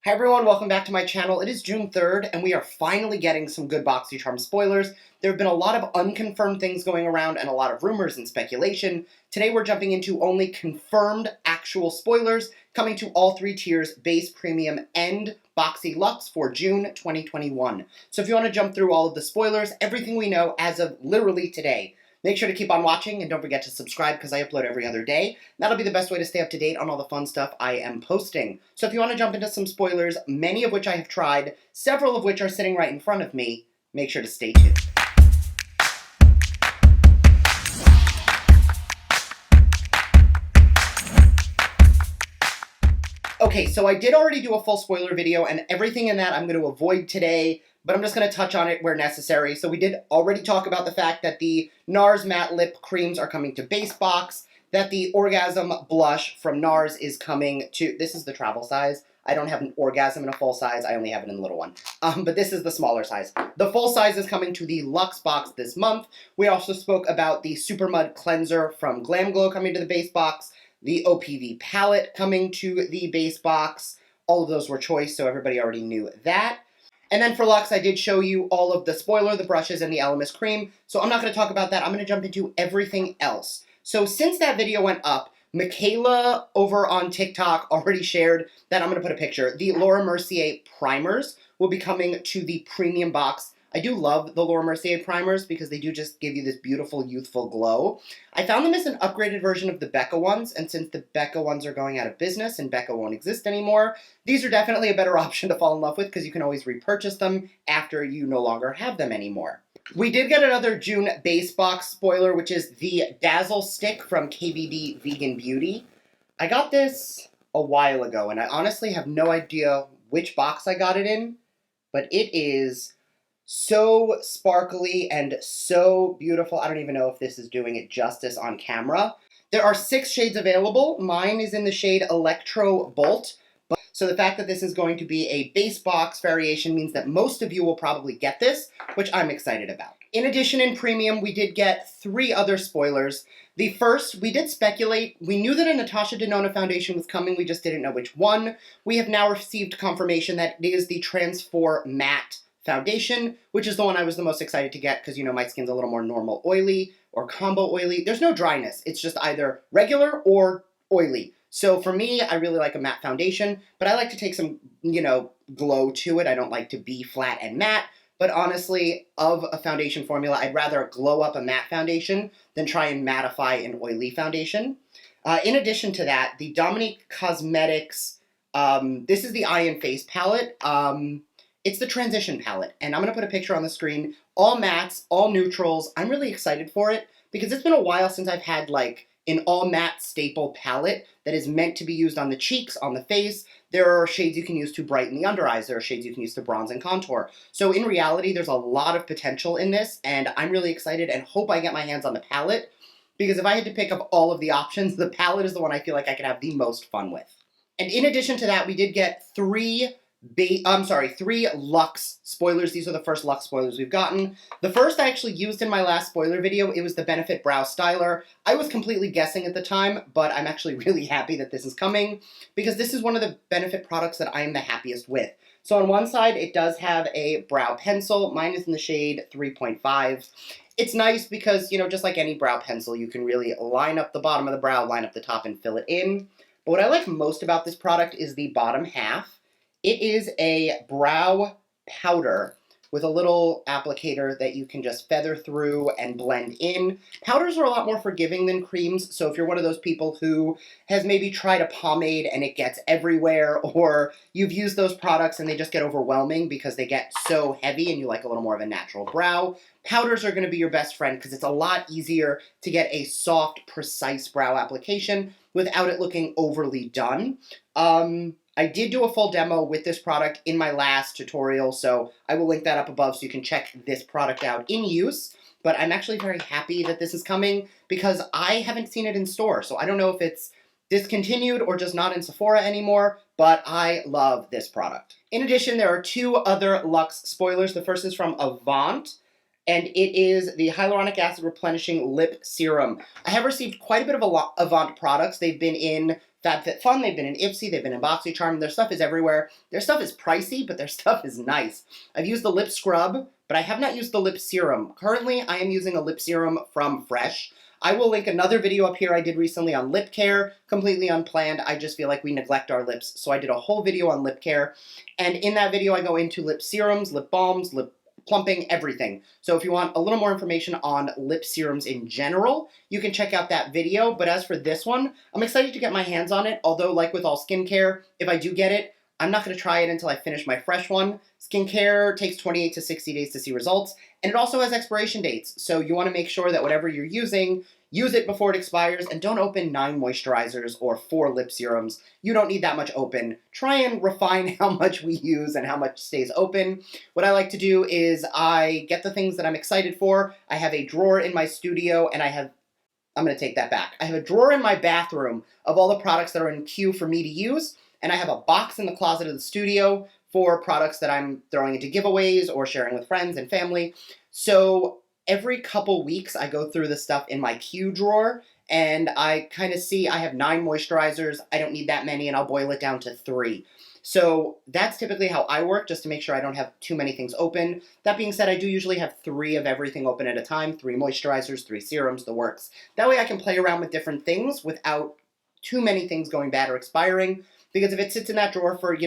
Hi everyone, welcome back to my channel. It is June 3rd, and we are finally getting some good Boxycharm spoilers. There have been a lot of unconfirmed things going around and a lot of rumors and speculation. Today we're jumping into only confirmed actual spoilers, coming to all three tiers, base, premium, and BoxyLuxe for June 2021. So if you want to jump through all of the spoilers, everything we know as of literally today, make sure to keep on watching and don't forget to subscribe because I upload every other day. That'll be the best way to stay up to date on all the fun stuff I am posting. So if you want to jump into some spoilers, many of which I have tried, several of which are sitting right in front of me, make sure to stay tuned. Okay, so I did already do a full spoiler video, and everything in that I'm going to avoid today, but I'm just going to touch on it where necessary. So we did already talk about the fact that the NARS matte lip creams are coming to base box, that the Orgasm blush from NARS is coming to, this is the travel size. I don't have an Orgasm in a full size, I only have it in the little one. But this is the smaller size. The full size is coming to the Luxe box this month. We also spoke about the Super Mud Cleanser from Glam coming to the base box, the OPV palette coming to the base box. All of those were choice, so everybody already knew that. And then for Luxe, I did show you all of the spoiler, the brushes, and the Elemis cream, so I'm not going to talk about that. I'm going to jump into everything else. So since that video went up, Michaela over on TikTok already shared that, I'm going to put a picture, the Laura Mercier primers will be coming to the premium box. I do love the Laura Mercier primers because they do just give you this beautiful, youthful glow. I found them as an upgraded version of the Becca ones, and since the Becca ones are going out of business and Becca won't exist anymore, these are definitely a better option to fall in love with because you can always repurchase them after you no longer have them anymore. We did get another June base box spoiler, which is the Dazzle Stick from KVD Vegan Beauty. I got this a while ago, and I honestly have no idea which box I got it in, but it is so sparkly and so beautiful. I don't even know if this is doing it justice on camera. There are 6 shades available. Mine is in the shade Electro Bolt. So the fact that this is going to be a base box variation means that most of you will probably get this, which I'm excited about. In addition, in premium, we did get 3 other spoilers. The first, we did speculate. We knew that a Natasha Denona foundation was coming. We just didn't know which one. We have now received confirmation that it is the Transform Matte foundation, which is the one I was the most excited to get because, you know, my skin's a little more normal oily or combo oily. There's no dryness. It's just either regular or oily. So for me, I really like a matte foundation, but I like to take some, you know, glow to it. I don't like to be flat and matte, but honestly, of a foundation formula, I'd rather glow up a matte foundation than try and mattify an oily foundation. In addition to that, the Dominique Cosmetics, this is the Eye and Face palette. It's the Transition palette, and I'm going to put a picture on the screen. All mattes, all neutrals. I'm really excited for it because it's been a while since I've had, like, an all-matte staple palette that is meant to be used on the cheeks, on the face. There are shades you can use to brighten the under eyes. There are shades you can use to bronze and contour. So in reality, there's a lot of potential in this, and I'm really excited and hope I get my hands on the palette, because if I had to pick up all of the options, the palette is the one I feel like I could have the most fun with. And in addition to that, we did get 3 Luxe spoilers. These are the first Luxe spoilers we've gotten. The first I actually used in my last spoiler video. It was the Benefit Brow Styler. I was completely guessing at the time, but I'm actually really happy that this is coming because this is one of the Benefit products that I am the happiest with. So on one side, it does have a brow pencil. Mine is in the shade 3.5. It's nice because, you know, just like any brow pencil, you can really line up the bottom of the brow, line up the top, and fill it in. But what I like most about this product is the bottom half. It is a brow powder with a little applicator that you can just feather through and blend in. Powders are a lot more forgiving than creams, so if you're one of those people who has maybe tried a pomade and it gets everywhere, or you've used those products and they just get overwhelming because they get so heavy and you like a little more of a natural brow, powders are going to be your best friend because it's a lot easier to get a soft, precise brow application without it looking overly done. I did do a full demo with this product in my last tutorial, so I will link that up above so you can check this product out in use. But I'm actually very happy that this is coming because I haven't seen it in store, so I don't know if it's discontinued or just not in Sephora anymore, but I love this product. In addition, there are 2 other Luxe spoilers. The first is from Avant, and it is the Hyaluronic Acid Replenishing Lip Serum. I have received quite a bit of Avant products. They've been in FABFITFUN, they've been in Ipsy, they've been in Boxycharm. Their stuff is everywhere. Their stuff is pricey, but their stuff is nice. I've used the lip scrub, but I have not used the lip serum. Currently, I am using a lip serum from Fresh. I will link another video up here I did recently on lip care, completely unplanned. I just feel like we neglect our lips, so I did a whole video on lip care. And in that video, I go into lip serums, lip balms, lip plumping, everything. So if you want a little more information on lip serums in general, you can check out that video. But as for this one, I'm excited to get my hands on it. Although, like with all skincare, if I do get it, I'm not going to try it until I finish my Fresh one. Skincare takes 28 to 60 days to see results, and it also has expiration dates. So you want to make sure that whatever you're using, use it before it expires, and don't open 9 moisturizers or 4 lip serums. You don't need that much open. Try and refine how much we use and how much stays open. What I like to do is I get the things that I'm excited for. I have a drawer in my studio, and I'm going to take that back. I have a drawer in my bathroom of all the products that are in queue for me to use, and I have a box in the closet of the studio for products that I'm throwing into giveaways or sharing with friends and family. So every couple weeks, I go through the stuff in my queue drawer, and I kind of see I have 9 moisturizers. I don't need that many, and I'll boil it down to 3. So that's typically how I work, just to make sure I don't have too many things open. That being said, I do usually have 3 of everything open at a time, 3 moisturizers, 3 serums, the works. That way I can play around with different things without too many things going bad or expiring. Because if it sits in that drawer for,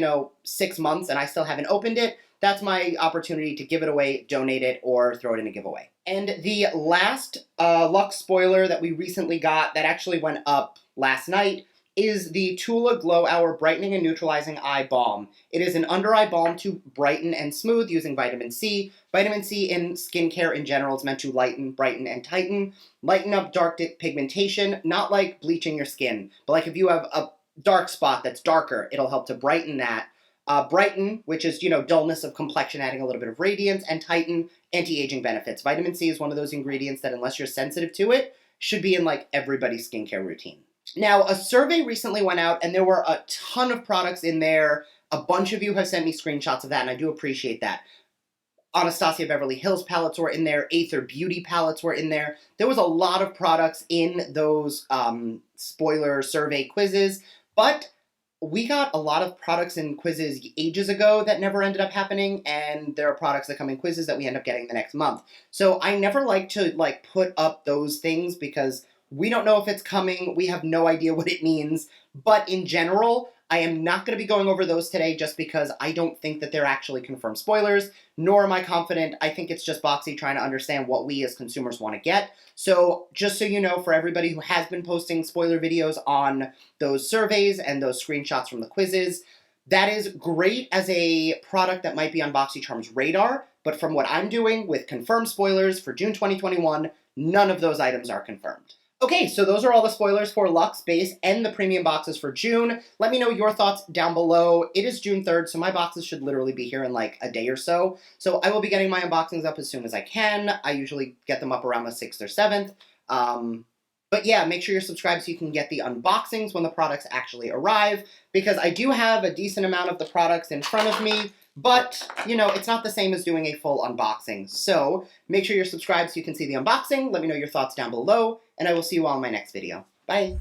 6 months and I still haven't opened it, that's my opportunity to give it away, donate it, or throw it in a giveaway. And the last Luxe spoiler that we recently got that actually went up last night is the Tula Glow Hour Brightening and Neutralizing Eye Balm. It is an under-eye balm to brighten and smooth using vitamin C. Vitamin C in skincare in general is meant to lighten, brighten, and tighten. Lighten up dark pigmentation, not like bleaching your skin, but like if you have a dark spot that's darker, it'll help to brighten that. Brighten, which is, dullness of complexion, adding a little bit of radiance, and tighten, anti-aging benefits. Vitamin C is one of those ingredients that, unless you're sensitive to it, should be in, like, everybody's skincare routine. Now, a survey recently went out, and there were a ton of products in there. A bunch of you have sent me screenshots of that, and I do appreciate that. Anastasia Beverly Hills palettes were in there. Aether Beauty palettes were in there. There was a lot of products in those spoiler survey quizzes, but we got a lot of products in quizzes ages ago that never ended up happening, and there are products that come in quizzes that we end up getting the next month. So I never like to put up those things because we don't know if it's coming. We have no idea what it means. But in general, I am not going to be going over those today just because I don't think that they're actually confirmed spoilers, nor am I confident. I think it's just Boxy trying to understand what we as consumers want to get. So just so you know, for everybody who has been posting spoiler videos on those surveys and those screenshots from the quizzes, that is great as a product that might be on Boxycharm's radar. But from what I'm doing with confirmed spoilers for June 2021, none of those items are confirmed. Okay, so those are all the spoilers for Luxe Base and the premium boxes for June. Let me know your thoughts down below. It is June 3rd, so my boxes should literally be here in like a day or so. So I will be getting my unboxings up as soon as I can. I usually get them up around the 6th or 7th. But yeah, make sure you're subscribed so you can get the unboxings when the products actually arrive, because I do have a decent amount of the products in front of me. But, it's not the same as doing a full unboxing. So make sure you're subscribed so you can see the unboxing. Let me know your thoughts down below, and I will see you all in my next video. Bye!